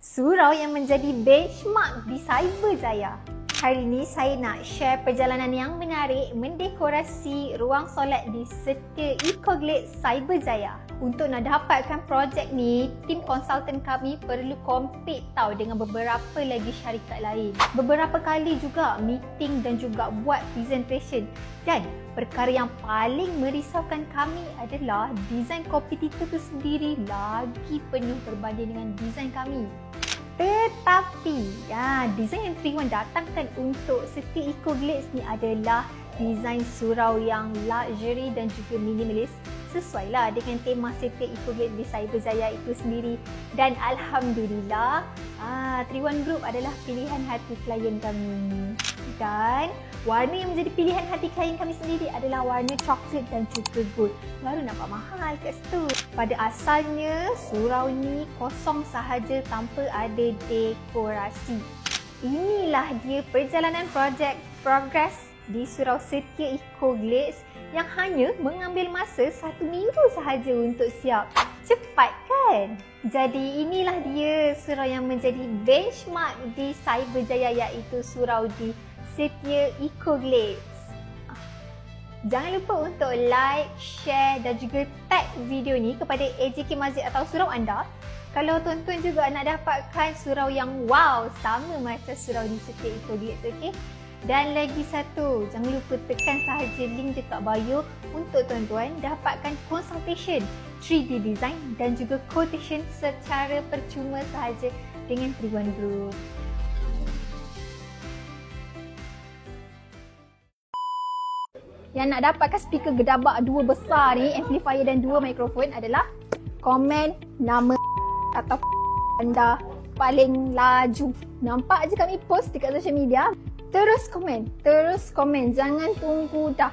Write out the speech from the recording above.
Surau yang menjadi benchmark di Cyberjaya. Hari ini saya nak share perjalanan yang menarik mendekorasi ruang solat di Setia Eco-Glades Cyberjaya. Untuk nak dapatkan projek ni, tim konsultan kami perlu compete dengan beberapa lagi syarikat lain. Beberapa kali juga meeting dan juga buat presentation. Dan perkara yang paling merisaukan kami adalah desain kompetitor tu sendiri lagi penuh berbanding dengan desain kami. Tetapi, desain yang Triwan datangkan untuk Setia Eco-Glades ni adalah desain surau yang luxury dan juga minimalis. Sesuailah dengan tema Setia Eco-Glades di Cyberjaya itu sendiri. Dan Alhamdulillah, Triwan Group adalah pilihan hati klien kami. Dan warna yang menjadi pilihan hati klien kami sendiri adalah warna coklat dan juga gold. Baru nampak mahal kat situ. Pada asalnya, surau ni kosong sahaja tanpa ada dekorasi. Inilah dia perjalanan projek progress di Surau Setia Eco-Glades yang hanya mengambil masa 1 minggu sahaja untuk siap. Cepat kan? Jadi inilah dia surau yang menjadi benchmark di Cyberjaya, iaitu surau di Setia Eco-Glades. Jangan lupa untuk like, share dan juga tag video ni kepada AJK Masjid atau surau anda. Kalau tuan-tuan juga nak dapatkan surau yang wow sama macam surau di Setia Eco-Glades, okey? Dan lagi satu, jangan lupa tekan sahaja link dekat bio untuk tuan-tuan dapatkan consultation 3D design dan juga quotation secara percuma sahaja dengan Triwan Group. Yang nak dapatkan speaker gedabak 2 besar ni, amplifier dan 2 mikrofon adalah komen nama atau anda paling laju. Nampak je kami post dekat social media. Terus komen, jangan tunggu dah.